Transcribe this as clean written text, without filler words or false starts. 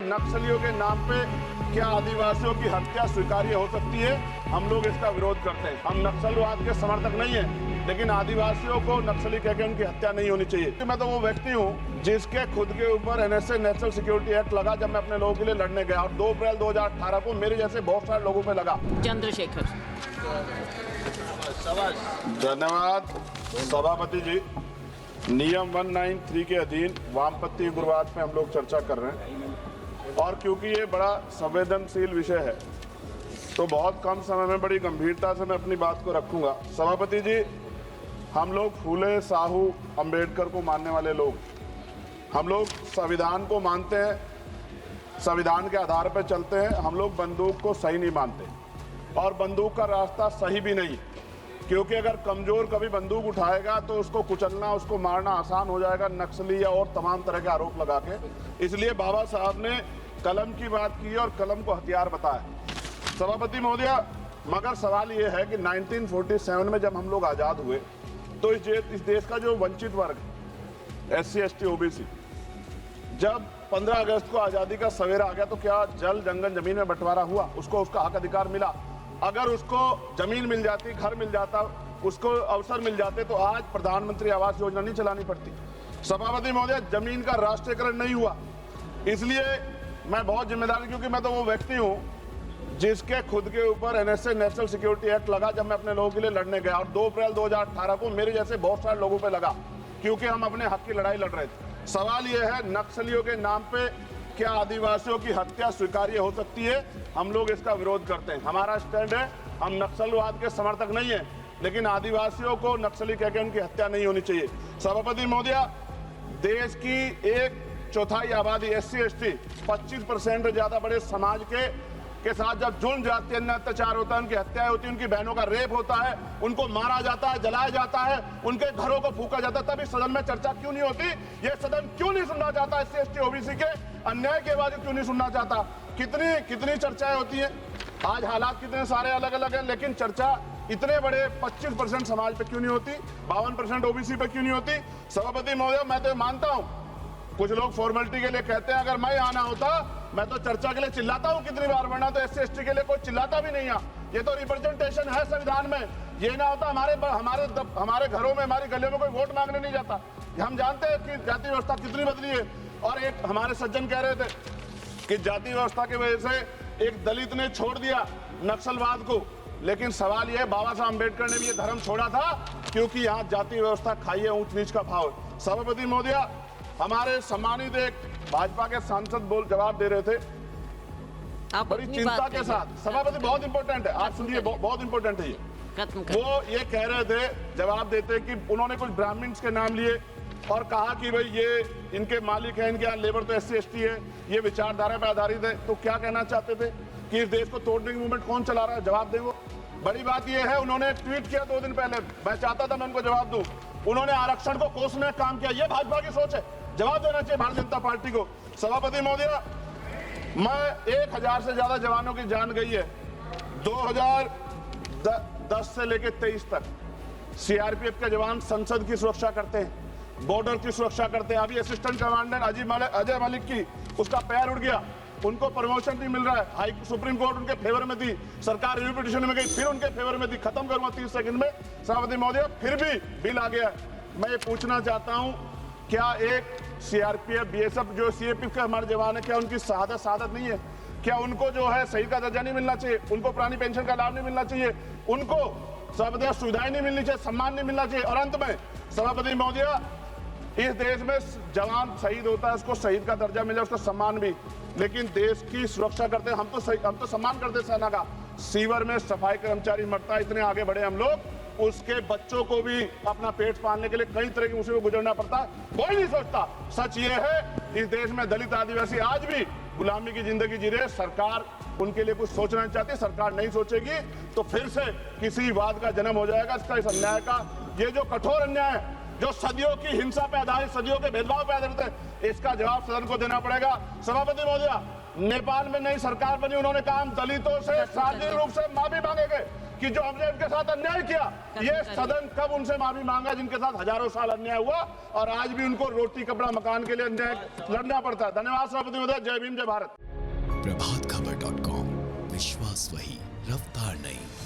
नक्सलियों के नाम पे क्या आदिवासियों की हत्या स्वीकार्य हो सकती है? हम लोग इसका विरोध करते हैं। हम नक्सलवाद के समर्थक नहीं है, लेकिन आदिवासियों को नक्सली कहकर उनकी हत्या नहीं होनी चाहिए। मैं तो वो व्यक्ति हूँ जिसके खुद के ऊपर एनएसए नेशनल सिक्योरिटी एक्ट लगा जब मैं अपने लोगों के लिए लड़ने गया, और 2 अप्रैल 2018 को मेरे जैसे बहुत सारे लोगों पे लगा। चंद्रशेखर, धन्यवाद सभापति जी। नियम 193 के अधीन वामपंथी उग्रवाद पे हम लोग चर्चा कर रहे हैं, और क्योंकि ये बड़ा संवेदनशील विषय है तो बहुत कम समय में बड़ी गंभीरता से मैं अपनी बात को रखूंगा। सभापति जी, हम लोग फूले, साहू, अंबेडकर को मानने वाले लोग, हम लोग संविधान को मानते हैं, संविधान के आधार पर चलते हैं। हम लोग बंदूक को सही नहीं मानते, और बंदूक का रास्ता सही भी नहीं, क्योंकि अगर कमजोर कभी बंदूक उठाएगा तो उसको कुचलना, उसको मारना आसान हो जाएगा, नक्सली या और तमाम तरह के आरोप लगा के। इसलिए बाबा साहब ने कलम की बात की और कलम को हथियार बताया। सभापति महोदय, मगर सवाल ये है कि 1947 में जब हम लोग आज़ाद हुए तो इस देश का जो वंचित वर्ग, SC, ST, OBC, जब 15 अगस्त को आज़ादी का सवेरा आ गया तो क्या जल, जंगल, जमीन में बंटवारा हुआ? उसको उसका हक अधिकार मिला? अगर उसको जमीन मिल जाती, घर मिल जाता, उसको अवसर मिल जाते तो आज प्रधानमंत्री आवास योजना नहीं चलानी पड़ती। सभापति महोदय, जमीन का राष्ट्रीयकरण नहीं हुआ। इसलिए मैं बहुत जिम्मेदारी, क्योंकि मैं तो वो व्यक्ति हूँ जिसके खुद के ऊपर एनएसए नेशनल सिक्योरिटी एक्ट लगा जब मैं अपने लोगों के लिए लड़ने गया, और 2 अप्रैल 2018 को मेरे जैसे बहुत सारे लोगों पे लगा, क्योंकि हम अपने हक की लड़ाई लड़ रहे थे। सवाल यह है, नक्सलियों के नाम पे क्या आदिवासियों की हत्या स्वीकार्य हो सकती है? हम लोग इसका विरोध करते हैं। हमारा स्टैंड है, हम नक्सलवाद के समर्थक नहीं है, लेकिन आदिवासियों को नक्सली कहकर उनकी हत्या नहीं होनी चाहिए। सभापति महोदय, देश की 1/4 आबादी SC, ST, 25% से ज्यादा बड़े समाज के साथ जब जुल्म जाति, अन्य अत्याचार होता है, उनकी हत्याएं होती है, उनकी बहनों का रेप होता है, उनको मारा जाता है, जलाया जाता है, उनके घरों को फूका जाता है, तब इस सदन में चर्चा क्यों नहीं होती? ये सदन क्यों नहीं सुनना चाहता? SC, ST, OBC के अन्याय की आवाज क्यों नहीं सुनना चाहता? कितनी चर्चाएं होती हैं। आज हालात कितने सारे अलग अलग हैं, लेकिन चर्चा इतने बड़े 25% समाज पे क्यों नहीं होती? 52% OBC पे क्यों नहीं होती? सभापति महोदय, मैं तो मानता हूं, कुछ लोग फॉर्मेलिटी के लिए कहते हैं, अगर मैं आना होता मैं तो चर्चा के लिए चिल्लाता हूं कितनी बार, वरना तो SC, ST के लिए कोई चिल्लाता भी नहीं है। ये तो रिप्रेजेंटेशन है संविधान में। ये ना होता हमारे घरों में, हमारी गलियों में कोई वोट मांगने नहीं जाता। हम जानते हैं कि जाति व्यवस्था कितनी बदली है। और एक हमारे सज्जन कह रहे थे कि जाति व्यवस्था की वजह से एक दलित ने छोड़ दिया नक्सलवाद को, लेकिन सवाल यह है, बाबा साहब अम्बेडकर ने भी ये धर्म छोड़ा था क्योंकि यहाँ जाति व्यवस्था खाई है, ऊंच नीच का भाव। सभापति महोदय, हमारे सम्मानित एक भाजपा के सांसद जवाब दे रहे थे बड़ी चिंता के साथ। सभापति, बहुत इंपॉर्टेंट है, आप सुनिए, बहुत इंपॉर्टेंट है ये। वो ये कह रहे थे, जवाब देते कि उन्होंने कुछ ब्राह्मण्स के नाम लिए और कहा कि भाई ये इनके मालिक हैं, इनके यहाँ लेबर तो SC, ST है, ये विचारधारा पर आधारित है। तो क्या कहना चाहते थे कि इस देश को तोड़ने की मूवमेंट कौन चला रहा है? जवाब दे। वो बड़ी बात ये है, उन्होंने एक ट्वीट किया 2 दिन पहले, मैं चाहता था मैं उनको जवाब दूं। उन्होंने आरक्षण को कोसने का काम किया। ये भाजपा की सोच है, जवाब देना चाहिए भारतीय जनता पार्टी को। सभापति महोदय, मैं 1000 से ज्यादा जवानों की जान गई है 2010 से लेकर 23 तक। CRPF के जवान संसद की सुरक्षा करते हैं, बॉर्डर की सुरक्षा करते हैं। अभी असिस्टेंट कमांडेंट अजय मलिक की उसका पैर उड़ गया, उनको प्रमोशन नहीं मिल रहा है। सुप्रीम कोर्ट उनके फेवर में थी, सरकार रिव्यू पिटीशन में गई, फिर उनके फेवर में थी। खत्म करूंगा 30 सेकंड में। सभापति महोदय, फिर भी बिल आ गया। मैं ये पूछना चाहता हूं, क्या एक CRPF, BSF जो CAPF के हमारे जवान है, क्या उनकी शहादत नहीं है? क्या उनको जो है शहीद का दर्जा नहीं मिलना चाहिए? उनको पुरानी पेंशन का लाभ नहीं मिलना चाहिए? उनको सभापति सुविधाएं नहीं मिलनी चाहिए? सम्मान नहीं मिलना चाहिए? और अंत में सभापति महोदय, इस देश में जवान शहीद होता है, उसको शहीद का दर्जा मिले, उसको सम्मान भी, लेकिन देश की सुरक्षा करते हैं। हम तो सम्मान करते सेना का। सीवर में सफाई कर्मचारी मरता है, इतने आगे बढ़े हम लोग, उसके बच्चों को भी अपना पेट पालने के लिए कई तरह की मुसीबत गुजरना पड़ता है, कोई नहीं सोचता। सच ये है, इस देश में दलित आदिवासी आज भी गुलामी की जिंदगी जी रहे। सरकार उनके लिए कुछ सोचना नहीं चाहती। सरकार नहीं सोचेगी तो फिर से किसी विवाद का जन्म हो जाएगा। इसका, इस अन्याय का, ये जो कठोर अन्याय है, जो सदियों की हिंसा पे आधारित, सदियों के भेदभाव पे आधारित है, इसका जवाब सदन को देना पड़ेगा। सभापति महोदय, नेपाल में नई सरकार बनी, उन्होंने कहा हम दलितों से सार्वजनिक रूप से माफी मांगेंगे। कि जो हमने उनके साथ अन्याय किया, ये सदन कब उनसे माफी मांगा जिनके साथ हजारों साल अन्याय हुआ और आज भी उनको रोटी कपड़ा मकान के लिए अन्याय लड़ना पड़ता है। धन्यवाद सभापति महोदय। जय भीम, जय भारत। प्रभातखबर.com, विश्वास वही, रफ्तार नहीं।